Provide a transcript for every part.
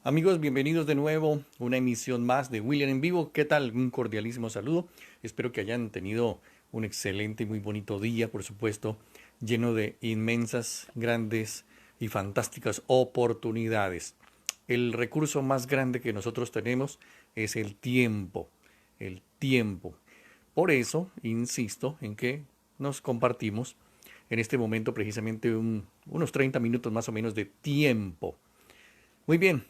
Amigos, bienvenidos de nuevo a una emisión más de William en Vivo. ¿Qué tal? Un cordialísimo saludo. Espero que hayan tenido un excelente y muy bonito día, por supuesto, lleno de inmensas, grandes y fantásticas oportunidades. El recurso más grande que nosotros tenemos es el tiempo. El tiempo. Por eso, insisto en que nos compartimos en este momento precisamente unos 30 minutos más o menos de tiempo. Muy bien,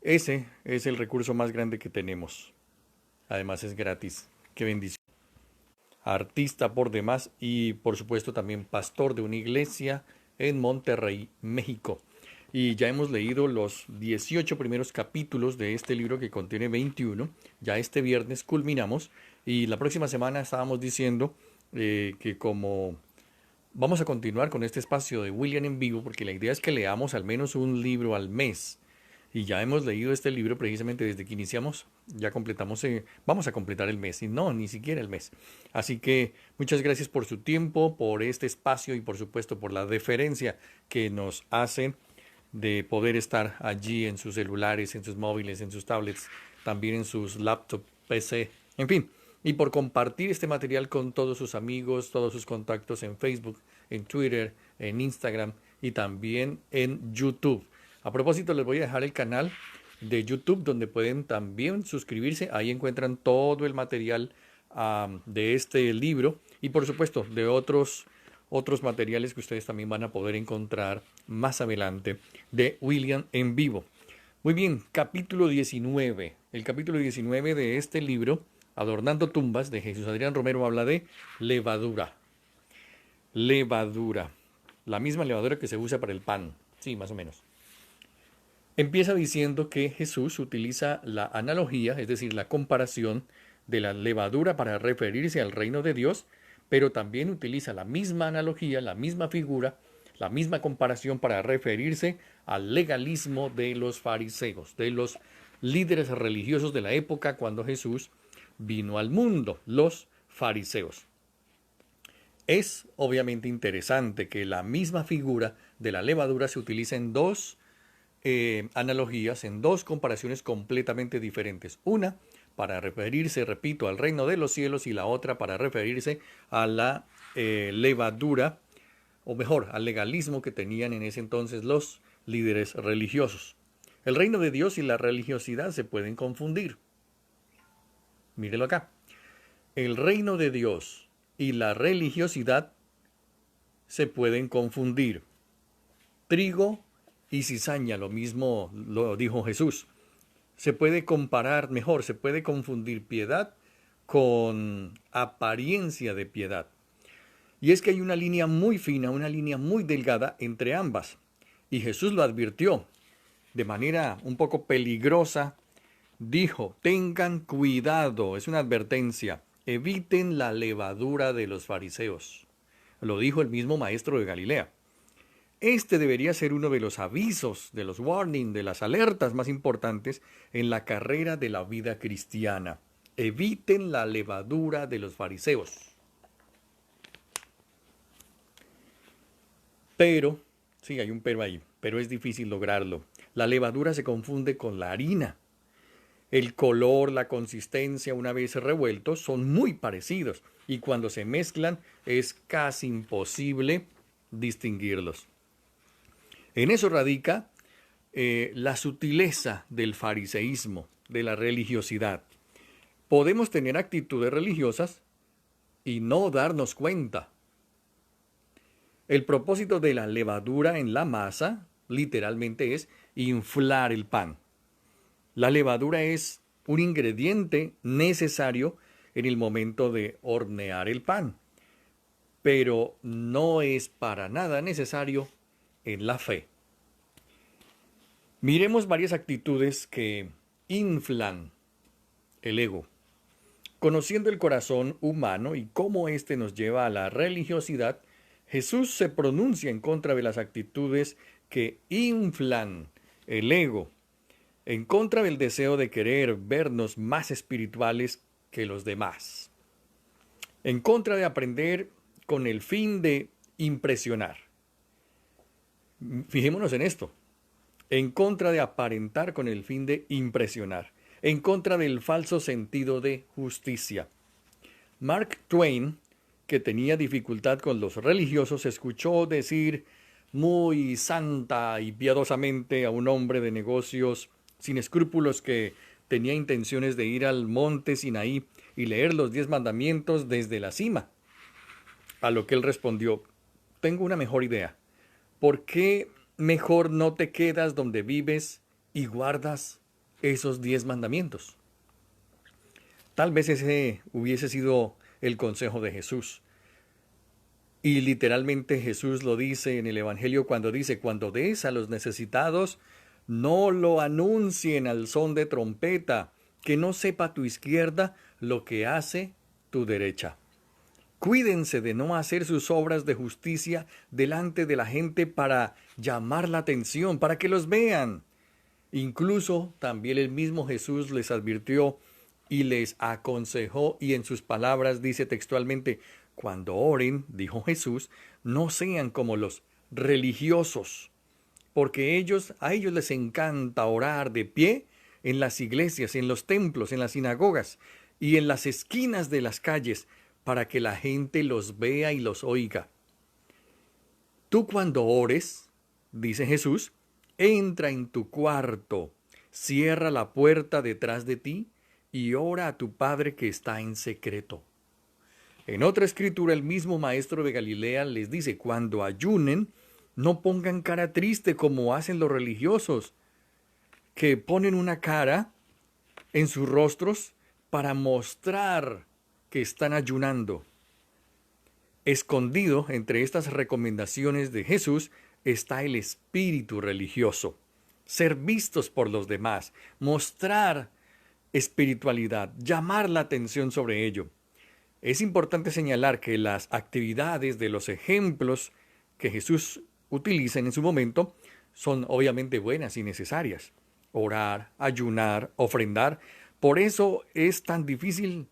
ese es el recurso más grande que tenemos. Además es gratis. Qué bendición. Artista por demás y por supuesto también pastor de una iglesia en Monterrey, México. Y ya hemos leído los 18 primeros capítulos de este libro que contiene 21. Ya este viernes culminamos y la próxima semana estábamos diciendo que como vamos a continuar con este espacio de William en Vivo, porque la idea es que leamos al menos un libro al mes. Y ya hemos leído este libro precisamente desde que iniciamos, ya completamos, vamos a completar el mes, y no, ni siquiera el mes. Así que muchas gracias por su tiempo, por este espacio y por supuesto por la deferencia que nos hacen de poder estar allí en sus celulares, en sus móviles, en sus tablets, también en sus laptops, PC, en fin. Y por compartir este material con todos sus amigos, todos sus contactos en Facebook, en Twitter, en Instagram y también en YouTube. A propósito, les voy a dejar el canal de YouTube donde pueden también suscribirse. Ahí encuentran todo el material de este libro y por supuesto de otros materiales que ustedes también van a poder encontrar más adelante de William en Vivo. Muy bien, capítulo 19. El capítulo 19 de este libro, Adornando Tumbas, de Jesús Adrián Romero, habla de levadura. Levadura. La misma levadura que se usa para el pan. Sí, más o menos. Empieza diciendo que Jesús utiliza la analogía, es decir, la comparación de la levadura para referirse al reino de Dios, pero también utiliza la misma analogía, la misma figura, la misma comparación para referirse al legalismo de los fariseos, de los líderes religiosos de la época cuando Jesús vino al mundo, los fariseos. Es obviamente interesante que la misma figura de la levadura se utilice en dos analogías, en dos comparaciones completamente diferentes. Una para referirse, repito, al reino de los cielos y la otra para referirse a la levadura, o mejor, al legalismo que tenían en ese entonces los líderes religiosos. El reino de Dios y la religiosidad se pueden confundir. Mírelo acá. El reino de Dios y la religiosidad se pueden confundir. Trigo y cizaña, lo mismo lo dijo Jesús. Se puede comparar mejor, se puede confundir piedad con apariencia de piedad. Y es que hay una línea muy fina, una línea muy delgada entre ambas. Y Jesús lo advirtió de manera un poco peligrosa. Dijo, tengan cuidado, es una advertencia, eviten la levadura de los fariseos. Lo dijo el mismo maestro de Galilea. Este debería ser uno de los avisos, de los warnings, de las alertas más importantes en la carrera de la vida cristiana. Eviten la levadura de los fariseos. Pero, sí, hay un pero ahí, pero es difícil lograrlo. La levadura se confunde con la harina. El color, la consistencia, una vez revueltos, son muy parecidos y cuando se mezclan es casi imposible distinguirlos. En eso radica la sutileza del fariseísmo, de la religiosidad. Podemos tener actitudes religiosas y no darnos cuenta. El propósito de la levadura en la masa, literalmente, es inflar el pan. La levadura es un ingrediente necesario en el momento de hornear el pan, pero no es para nada necesario en la fe. Miremos varias actitudes que inflan el ego. Conociendo el corazón humano y cómo éste nos lleva a la religiosidad, Jesús se pronuncia en contra de las actitudes que inflan el ego, en contra del deseo de querer vernos más espirituales que los demás, en contra de aprender con el fin de impresionar. Fijémonos en esto. en contra de aparentar con el fin de impresionar, en contra del falso sentido de justicia. Mark Twain, que tenía dificultad con los religiosos, escuchó decir muy santa y piadosamente a un hombre de negocios sin escrúpulos que tenía intenciones de ir al monte Sinaí y leer los 10 mandamientos desde la cima. A lo que él respondió: tengo una mejor idea. ¿Por qué mejor no te quedas donde vives y guardas esos 10 mandamientos? Tal vez ese hubiese sido el consejo de Jesús. Y literalmente Jesús lo dice en el Evangelio cuando dice: cuando des a los necesitados, no lo anuncien al son de trompeta, que no sepa tu izquierda lo que hace tu derecha. Cuídense de no hacer sus obras de justicia delante de la gente para llamar la atención, para que los vean. Incluso también el mismo Jesús les advirtió y les aconsejó, y en sus palabras dice textualmente: cuando oren, dijo Jesús, no sean como los religiosos, porque a ellos les encanta orar de pie en las iglesias, en los templos, en las sinagogas y en las esquinas de las calles, para que la gente los vea y los oiga. Tú cuando ores, dice Jesús, entra en tu cuarto, cierra la puerta detrás de ti y ora a tu Padre que está en secreto. En otra escritura, el mismo maestro de Galilea les dice: cuando ayunen, no pongan cara triste como hacen los religiosos, que ponen una cara en sus rostros para mostrar que están ayunando. Escondido entre estas recomendaciones de Jesús está el espíritu religioso. Ser vistos por los demás, mostrar espiritualidad, llamar la atención sobre ello. Es importante señalar que las actividades de los ejemplos que Jesús utiliza en su momento son obviamente buenas y necesarias. Orar, ayunar, ofrendar. Por eso es tan difícil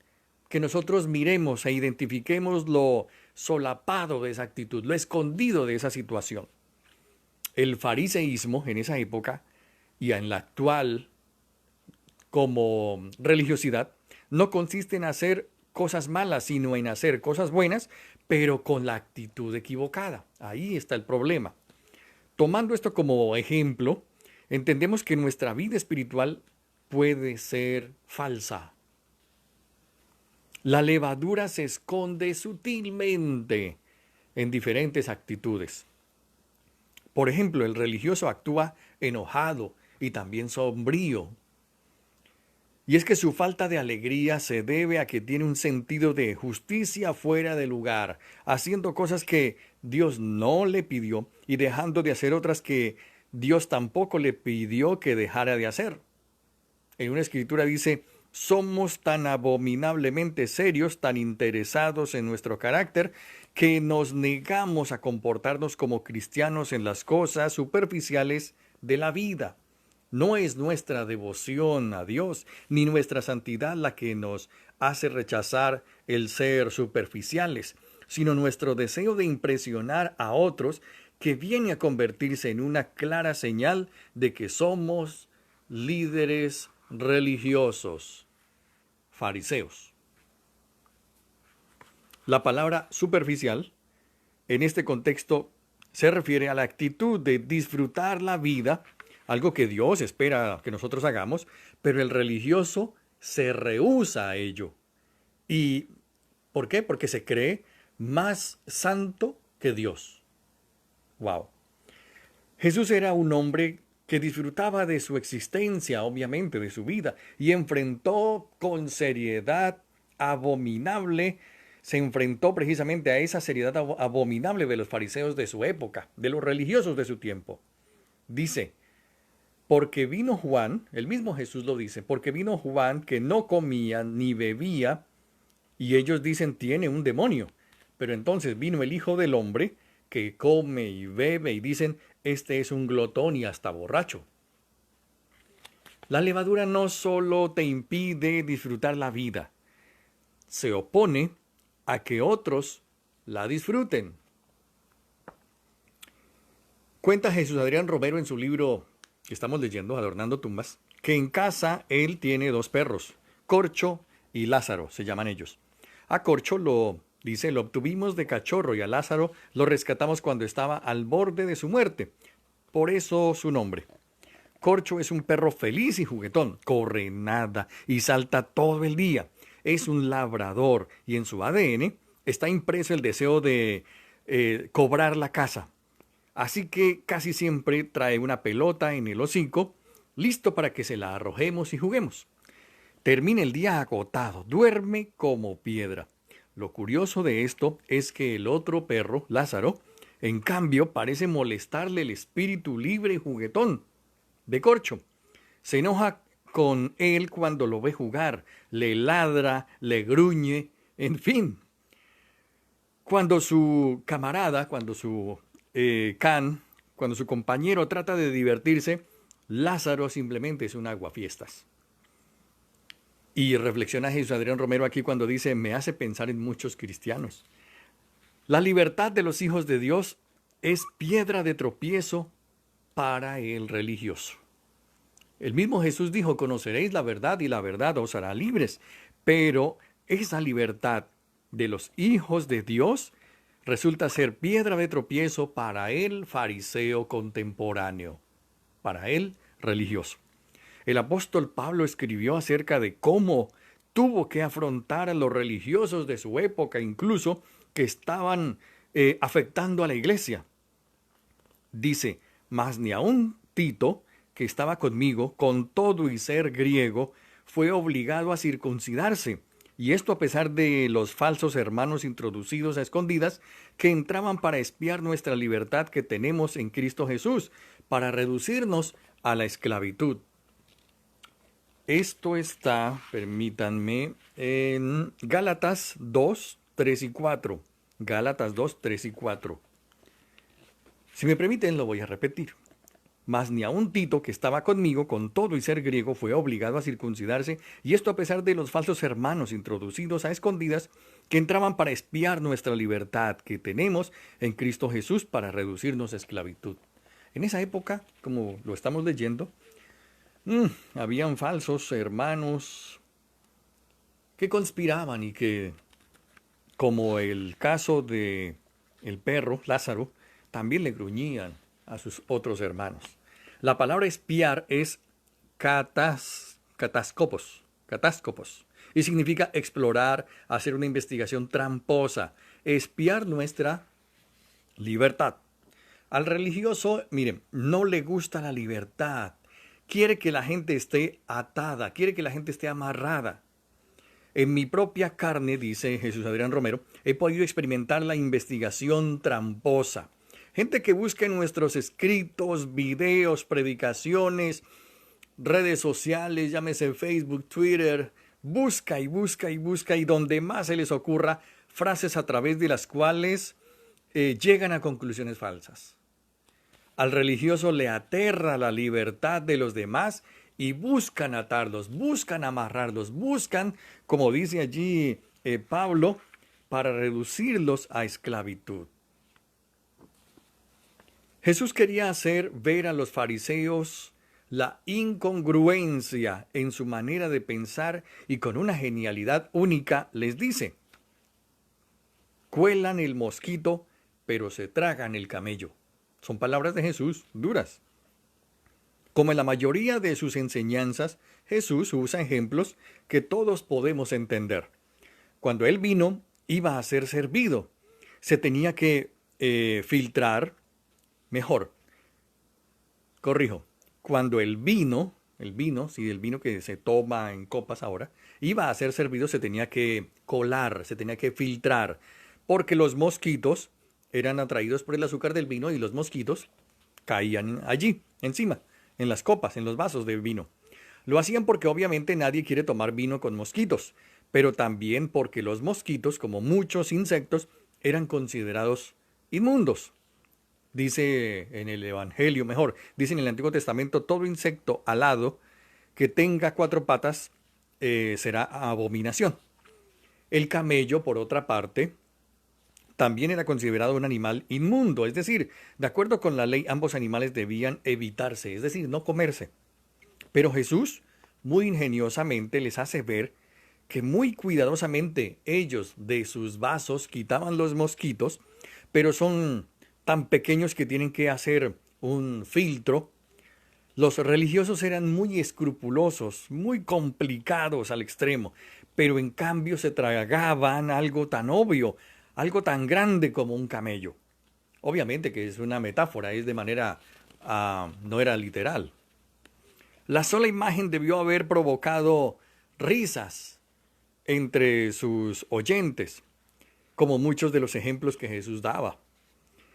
que nosotros miremos e identifiquemos lo solapado de esa actitud, lo escondido de esa situación. El fariseísmo en esa época y en la actual como religiosidad no consiste en hacer cosas malas, sino en hacer cosas buenas, pero con la actitud equivocada. Ahí está el problema. Tomando esto como ejemplo, entendemos que nuestra vida espiritual puede ser falsa. La levadura se esconde sutilmente en diferentes actitudes. Por ejemplo, el religioso actúa enojado y también sombrío. Y es que su falta de alegría se debe a que tiene un sentido de justicia fuera de lugar, haciendo cosas que Dios no le pidió y dejando de hacer otras que Dios tampoco le pidió que dejara de hacer. En una escritura dice: somos tan abominablemente serios, tan interesados en nuestro carácter, que nos negamos a comportarnos como cristianos en las cosas superficiales de la vida. No es nuestra devoción a Dios ni nuestra santidad la que nos hace rechazar el ser superficiales, sino nuestro deseo de impresionar a otros, que viene a convertirse en una clara señal de que somos líderes religiosos, fariseos. La palabra superficial en este contexto se refiere a la actitud de disfrutar la vida, algo que Dios espera que nosotros hagamos, pero el religioso se rehúsa a ello. ¿Y por qué? Porque se cree más santo que Dios. ¡Wow! Jesús era un hombre que disfrutaba de su existencia, obviamente, de su vida, y enfrentó con seriedad abominable, se enfrentó precisamente a esa seriedad abominable de los fariseos de su época, de los religiosos de su tiempo. Dice: porque vino Juan, el mismo Jesús lo dice, porque vino Juan que no comía ni bebía, y ellos dicen: tiene un demonio. Pero entonces vino el Hijo del Hombre, que come y bebe, y dicen: este es un glotón y hasta borracho. La levadura no solo te impide disfrutar la vida, se opone a que otros la disfruten. Cuenta Jesús Adrián Romero en su libro estamos leyendo, Adornando tumbas, que en casa él tiene dos perros, Corcho y Lázaro, se llaman ellos. A Corcho lo obtuvimos de cachorro y a Lázaro lo rescatamos cuando estaba al borde de su muerte. Por eso su nombre. Corcho es un perro feliz y juguetón, corre, nada y salta todo el día. Es un labrador y en su ADN está impreso el deseo de cobrar la casa. Así que casi siempre trae una pelota en el hocico, listo para que se la arrojemos y juguemos. Termina el día agotado, duerme como piedra. Lo curioso de esto es que el otro perro, Lázaro, en cambio parece molestarle el espíritu libre y juguetón de Corcho. Se enoja con él cuando lo ve jugar, le ladra, le gruñe, en fin. Cuando su camarada, cuando su cuando su compañero trata de divertirse, Lázaro simplemente es un aguafiestas. Y reflexiona Jesús Adrián Romero aquí cuando dice, me hace pensar en muchos cristianos. La libertad de los hijos de Dios es piedra de tropiezo para el religioso. El mismo Jesús dijo, conoceréis la verdad y la verdad os hará libres. Pero esa libertad de los hijos de Dios resulta ser piedra de tropiezo para el fariseo contemporáneo, para el religioso. El apóstol Pablo escribió acerca de cómo tuvo que afrontar a los religiosos de su época, incluso que estaban afectando a la iglesia. Dice, mas ni aun Tito, que estaba conmigo, con todo y ser griego, fue obligado a circuncidarse. Y esto a pesar de los falsos hermanos introducidos a escondidas que entraban para espiar nuestra libertad que tenemos en Cristo Jesús, para reducirnos a la esclavitud. Esto está, permítanme, en Gálatas 2, 3 y 4. Gálatas 2, 3 y 4. Si me permiten, lo voy a repetir. Mas ni aun Tito, que estaba conmigo, con todo y ser griego, fue obligado a circuncidarse, y esto a pesar de los falsos hermanos introducidos a escondidas que entraban para espiar nuestra libertad que tenemos en Cristo Jesús para reducirnos a esclavitud. En esa época, como lo estamos leyendo, habían falsos hermanos que conspiraban y que, como el caso de el perro Lázaro, también le gruñían a sus otros hermanos. La palabra espiar es catáskopos, y significa explorar, hacer una investigación tramposa, espiar nuestra libertad. Al religioso, miren, no le gusta la libertad. Quiere que la gente esté atada, quiere que la gente esté amarrada. En mi propia carne, dice Jesús Adrián Romero, he podido experimentar la investigación tramposa. Gente que busca en nuestros escritos, videos, predicaciones, redes sociales, llámese Facebook, Twitter, busca y busca y busca y donde más se les ocurra frases a través de las cuales llegan a conclusiones falsas. Al religioso le aterra la libertad de los demás y buscan atarlos, buscan amarrarlos, buscan, como dice allí Pablo, para reducirlos a esclavitud. Jesús quería hacer ver a los fariseos la incongruencia en su manera de pensar y con una genialidad única les dice, cuelan el mosquito, pero se tragan el camello. Son palabras de Jesús duras. Como en la mayoría de sus enseñanzas, Jesús usa ejemplos que todos podemos entender. Cuando Él vino, iba a ser servido. Se tenía que filtrar. Mejor, corrijo, cuando el vino que se toma en copas ahora, iba a ser servido, se tenía que colar, se tenía que filtrar, porque los mosquitos eran atraídos por el azúcar del vino y los mosquitos caían allí, encima, en las copas, en los vasos de vino. Lo hacían porque obviamente nadie quiere tomar vino con mosquitos, pero también porque los mosquitos, como muchos insectos, eran considerados inmundos. Dice en el Evangelio, dice en el Antiguo Testamento, todo insecto alado que tenga 4 patas será abominación. El camello, por otra parte, también era considerado un animal inmundo, es decir, de acuerdo con la ley, ambos animales debían evitarse, es decir, no comerse. Pero Jesús, muy ingeniosamente, les hace ver que muy cuidadosamente ellos de sus vasos quitaban los mosquitos, pero son tan pequeños que tienen que hacer un filtro. Los religiosos eran muy escrupulosos, muy complicados al extremo, pero en cambio se tragaban algo tan obvio, algo tan grande como un camello. Obviamente que es una metáfora, es de manera, no era literal. La sola imagen debió haber provocado risas entre sus oyentes, como muchos de los ejemplos que Jesús daba.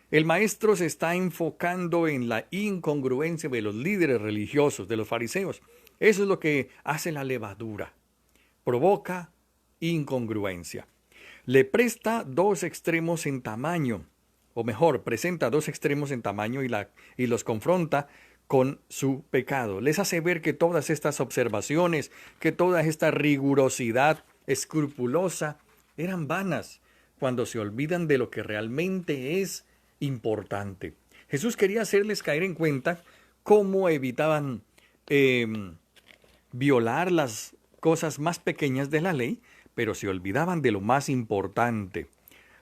El maestro se está enfocando en la incongruencia de los líderes religiosos, de los fariseos. Eso es lo que hace la levadura. Provoca incongruencia. Le presta dos extremos en tamaño, o mejor, presenta dos extremos en tamaño y los confronta con su pecado. Les hace ver que todas estas observaciones, que toda esta rigurosidad escrupulosa eran vanas cuando se olvidan de lo que realmente es importante. Jesús quería hacerles caer en cuenta cómo evitaban violar las cosas más pequeñas de la ley, pero se olvidaban de lo más importante.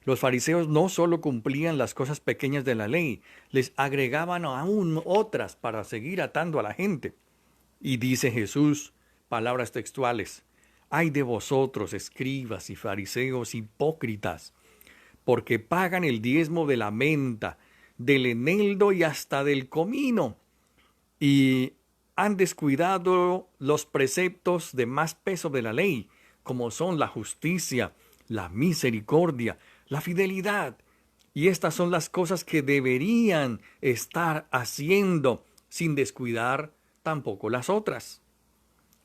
Los fariseos no solo cumplían las cosas pequeñas de la ley, les agregaban aún otras para seguir atando a la gente. Y dice Jesús, palabras textuales, «Ay de vosotros, escribas y fariseos hipócritas, porque pagan el diezmo de la menta, del eneldo y hasta del comino, y han descuidado los preceptos de más peso de la ley, como son la justicia, la misericordia, la fidelidad. Y estas son las cosas que deberían estar haciendo, sin descuidar tampoco las otras».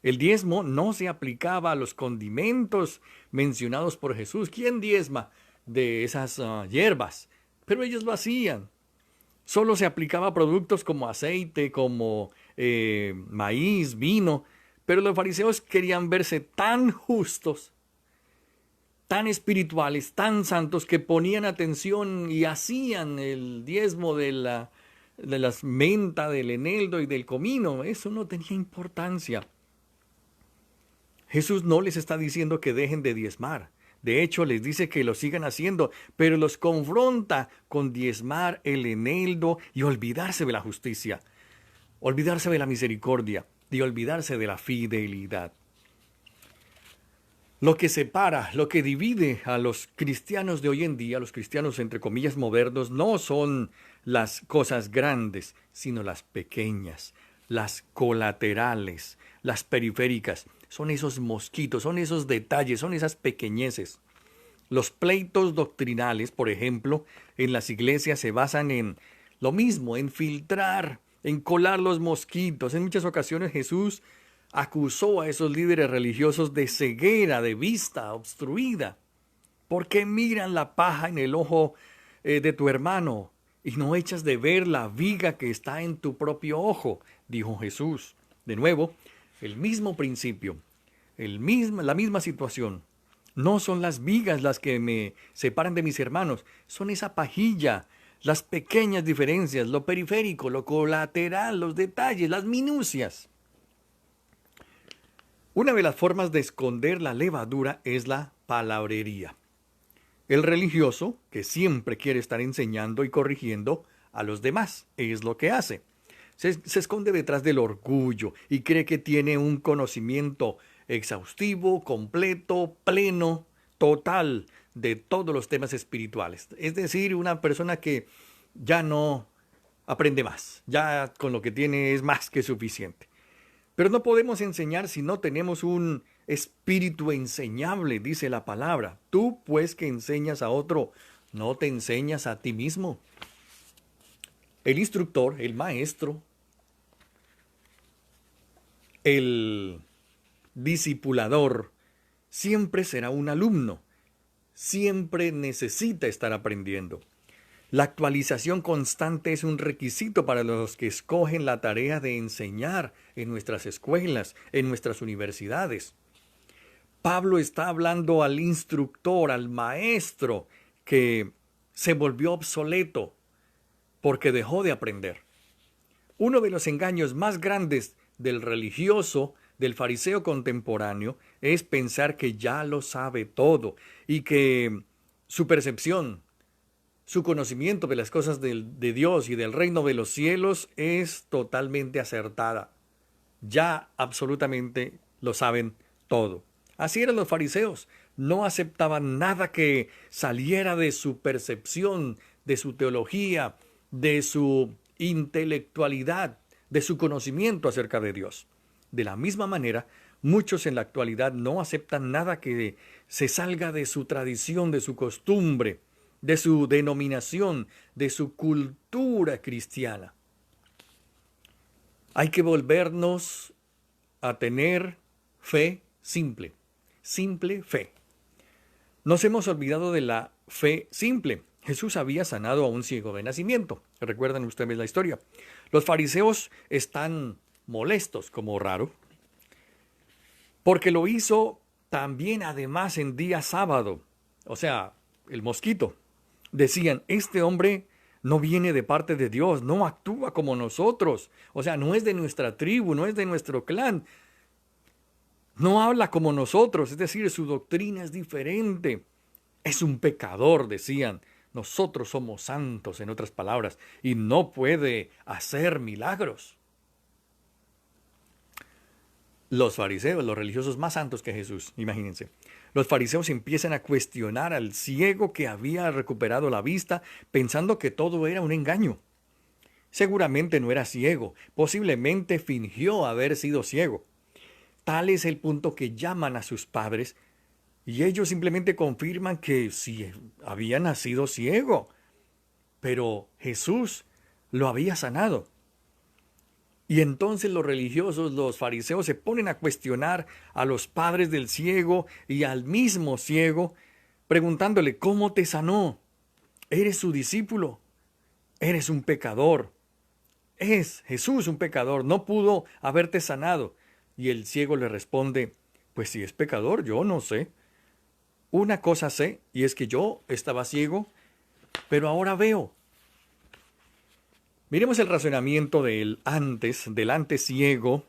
El diezmo no se aplicaba a los condimentos mencionados por Jesús. ¿Quién diezma de esas hierbas? Pero ellos lo hacían. Solo se aplicaba a productos como aceite, como maíz, vino. Pero los fariseos querían verse tan justos, tan espirituales, tan santos, que ponían atención y hacían el diezmo de las menta, del eneldo y del comino. Eso no tenía importancia. Jesús no les está diciendo que dejen de diezmar. De hecho, les dice que lo sigan haciendo, pero los confronta con diezmar el eneldo y olvidarse de la justicia, olvidarse de la misericordia y olvidarse de la fidelidad. Lo que separa, lo que divide a los cristianos de hoy en día, los cristianos entre comillas modernos, no son las cosas grandes, sino las pequeñas, las colaterales, las periféricas. Son esos mosquitos, son esos detalles, son esas pequeñeces. Los pleitos doctrinales, por ejemplo, en las iglesias se basan en lo mismo, en filtrar, en colar los mosquitos. En muchas ocasiones Jesús acusó a esos líderes religiosos de ceguera, de vista obstruida. ¿Por qué miran la paja en el ojo de tu hermano y no echas de ver la viga que está en tu propio ojo?, dijo Jesús. De nuevo, el mismo principio, la misma situación. No son las vigas las que me separan de mis hermanos, son esa pajilla, las pequeñas diferencias, lo periférico, lo colateral, los detalles, las minucias. Una de las formas de esconder la levadura es la palabrería. El religioso, que siempre quiere estar enseñando y corrigiendo a los demás, es lo que hace. Se esconde detrás del orgullo y cree que tiene un conocimiento exhaustivo, completo, pleno, total de todos los temas espirituales. Es decir, una persona que ya no aprende más, ya con lo que tiene es más que suficiente. Pero no podemos enseñar si no tenemos un espíritu enseñable, dice la palabra. Tú, pues, que enseñas a otro, ¿no te enseñas a ti mismo? El instructor, el maestro, el discipulador, siempre será un alumno, siempre necesita estar aprendiendo. La actualización constante es un requisito para los que escogen la tarea de enseñar en nuestras escuelas, en nuestras universidades. Pablo está hablando al instructor, al maestro, que se volvió obsoleto porque dejó de aprender. Uno de los engaños más grandes del religioso, del fariseo contemporáneo, es pensar que ya lo sabe todo y que su percepción, su conocimiento de las cosas de Dios y del reino de los cielos es totalmente acertada. Ya absolutamente lo saben todo. Así eran los fariseos. No aceptaban nada que saliera de su percepción, de su teología, de su intelectualidad, de su conocimiento acerca de Dios. De la misma manera, muchos en la actualidad no aceptan nada que se salga de su tradición, de su costumbre, de su denominación, de su cultura cristiana. Hay que volvernos a tener fe simple, simple fe. Nos hemos olvidado de la fe simple. Jesús había sanado a un ciego de nacimiento. ¿Recuerdan ustedes la historia? Los fariseos están molestos, como raro, porque lo hizo también además en día sábado. O sea, el mosquito. Decían, este hombre no viene de parte de Dios, no actúa como nosotros. O sea, no es de nuestra tribu, no es de nuestro clan. No habla como nosotros, es decir, su doctrina es diferente. Es un pecador, decían. Nosotros somos santos, en otras palabras, y no puede hacer milagros. Los fariseos, los religiosos más santos que Jesús, imagínense. Los fariseos empiezan a cuestionar al ciego que había recuperado la vista, pensando que todo era un engaño. Seguramente no era ciego, posiblemente fingió haber sido ciego. Tal es el punto que llaman a sus padres y ellos simplemente confirman que sí había nacido ciego, pero Jesús lo había sanado. Y entonces los religiosos, los fariseos, se ponen a cuestionar a los padres del ciego y al mismo ciego, preguntándole, ¿cómo te sanó? ¿Eres su discípulo? ¿Eres un pecador? ¿Es Jesús un pecador? ¿No pudo haberte sanado? Y el ciego le responde, pues si es pecador, yo no sé. Una cosa sé, y es que yo estaba ciego, pero ahora veo. Miremos el razonamiento del antes ciego.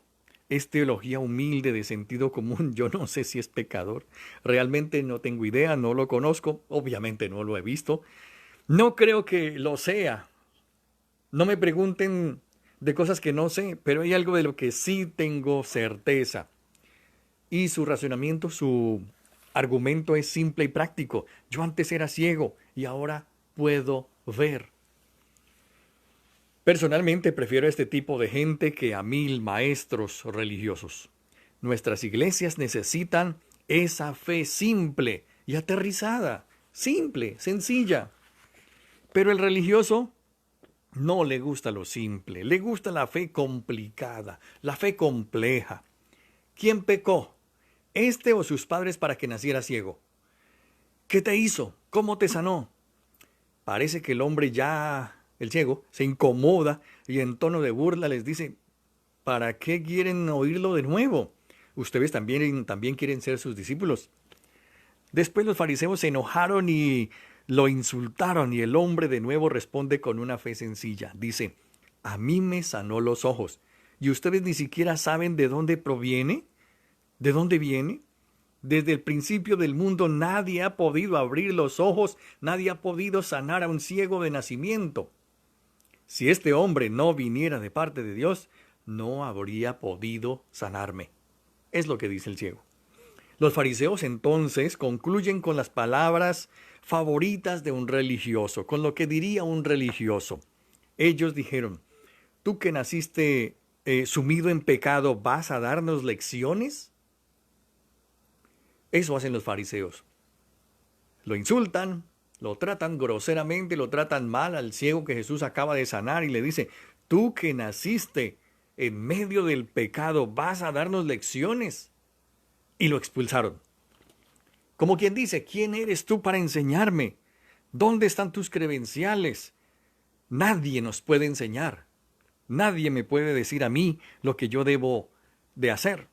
Es teología humilde de sentido común. Yo no sé si es pecador. Realmente no tengo idea, no lo conozco. Obviamente no lo he visto. No creo que lo sea. No me pregunten de cosas que no sé, pero hay algo de lo que sí tengo certeza. Y su razonamiento, su argumento es simple y práctico. Yo antes era ciego y ahora puedo ver. Personalmente prefiero a este tipo de gente que a 1000 maestros religiosos. Nuestras iglesias necesitan esa fe simple y aterrizada, simple, sencilla. Pero el religioso no le gusta lo simple, le gusta la fe complicada, la fe compleja. ¿Quién pecó? ¿Este o sus padres para que naciera ciego? ¿Qué te hizo? ¿Cómo te sanó? Parece que el hombre el ciego, se incomoda y en tono de burla les dice, ¿para qué quieren oírlo de nuevo? Ustedes también quieren ser sus discípulos. Después los fariseos se enojaron y lo insultaron y el hombre de nuevo responde con una fe sencilla. Dice, a mí me sanó los ojos y ustedes ni siquiera saben de dónde proviene, de dónde viene. Desde el principio del mundo nadie ha podido abrir los ojos, nadie ha podido sanar a un ciego de nacimiento. Si este hombre no viniera de parte de Dios, no habría podido sanarme. Es lo que dice el ciego. Los fariseos entonces concluyen con las palabras favoritas de un religioso, con lo que diría un religioso. Ellos dijeron, ¿tú que naciste sumido en pecado, vas a darnos lecciones? Eso hacen los fariseos. Lo insultan, lo tratan groseramente, lo tratan mal al ciego que Jesús acaba de sanar y le dice, tú que naciste en medio del pecado, ¿vas a darnos lecciones? Y lo expulsaron. Como quien dice, ¿quién eres tú para enseñarme? ¿Dónde están tus credenciales? Nadie nos puede enseñar. Nadie me puede decir a mí lo que yo debo de hacer.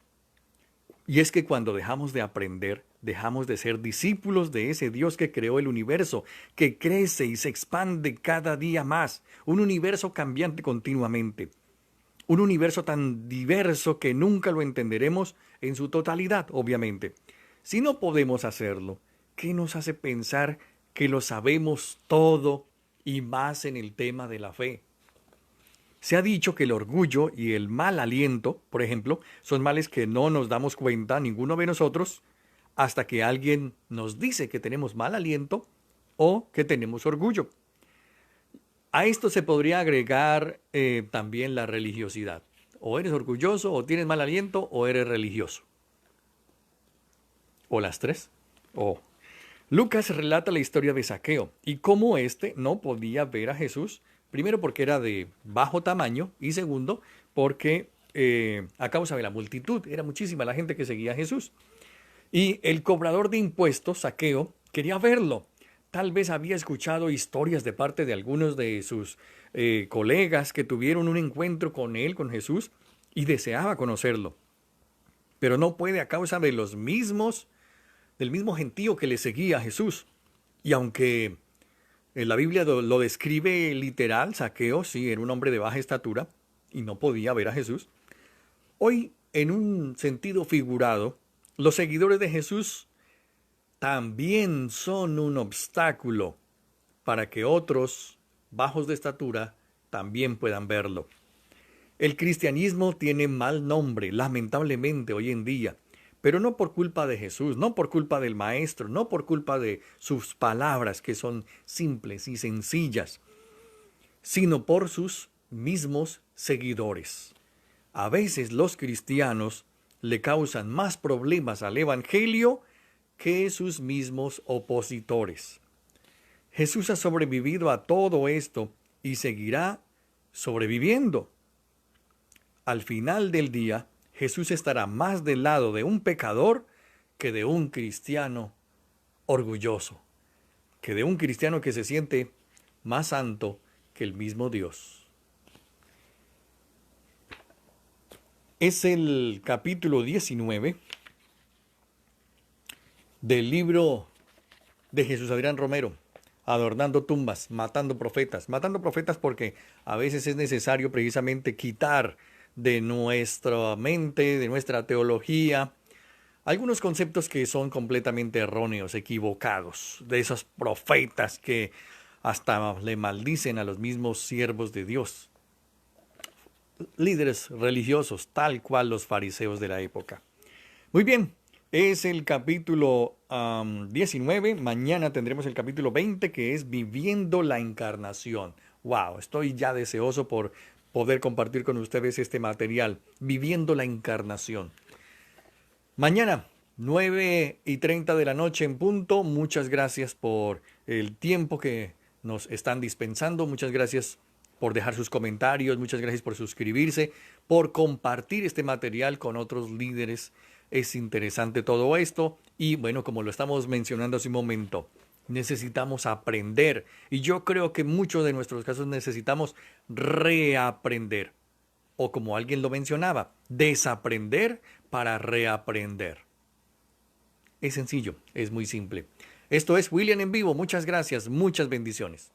Y es que cuando dejamos de aprender, dejamos de ser discípulos de ese Dios que creó el universo, que crece y se expande cada día más, un universo cambiante continuamente, un universo tan diverso que nunca lo entenderemos en su totalidad, obviamente. Si no podemos hacerlo, ¿qué nos hace pensar que lo sabemos todo y más en el tema de la fe? Se ha dicho que el orgullo y el mal aliento, por ejemplo, son males que no nos damos cuenta, ninguno de nosotros, hasta que alguien nos dice que tenemos mal aliento o que tenemos orgullo. A esto se podría agregar también la religiosidad. O eres orgulloso, o tienes mal aliento, o eres religioso. O las tres. Lucas relata la historia de Zaqueo y cómo éste no podía ver a Jesús. Primero porque era de bajo tamaño y segundo porque a causa de la multitud, era muchísima la gente que seguía a Jesús. Y el cobrador de impuestos, Zaqueo, quería verlo. Tal vez había escuchado historias de parte de algunos de sus colegas que tuvieron un encuentro con él, con Jesús, y deseaba conocerlo. Pero no puede a causa de del mismo gentío que le seguía a Jesús. Y aunque la Biblia lo describe literal, Zaqueo, sí, era un hombre de baja estatura y no podía ver a Jesús. Hoy, en un sentido figurado, los seguidores de Jesús también son un obstáculo para que otros bajos de estatura también puedan verlo. El cristianismo tiene mal nombre, lamentablemente, hoy en día, pero no por culpa de Jesús, no por culpa del Maestro, no por culpa de sus palabras que son simples y sencillas, sino por sus mismos seguidores. A veces los cristianos le causan más problemas al Evangelio que sus mismos opositores. Jesús ha sobrevivido a todo esto y seguirá sobreviviendo. Al final del día, Jesús estará más del lado de un pecador que de un cristiano orgulloso, que de un cristiano que se siente más santo que el mismo Dios. Es el capítulo 19 del libro de Jesús Adrián Romero, Adornando tumbas, matando profetas porque a veces es necesario precisamente quitar de nuestra mente, de nuestra teología, algunos conceptos que son completamente erróneos, equivocados, de esos profetas que hasta le maldicen a los mismos siervos de Dios, líderes religiosos, tal cual los fariseos de la época. Muy bien, es el capítulo 19, mañana tendremos el capítulo 20, que es Viviendo la Encarnación. ¡Wow! Estoy ya deseoso por poder compartir con ustedes este material, Viviendo la Encarnación. Mañana, 9:30 de la noche en punto. Muchas gracias por el tiempo que nos están dispensando. Muchas gracias por dejar sus comentarios. Muchas gracias por suscribirse, por compartir este material con otros líderes. Es interesante todo esto. Y bueno, como lo estamos mencionando hace un momento, necesitamos aprender. Y yo creo que en muchos de nuestros casos necesitamos reaprender. O como alguien lo mencionaba, desaprender para reaprender. Es sencillo, es muy simple. Esto es William en Vivo. Muchas gracias, muchas bendiciones.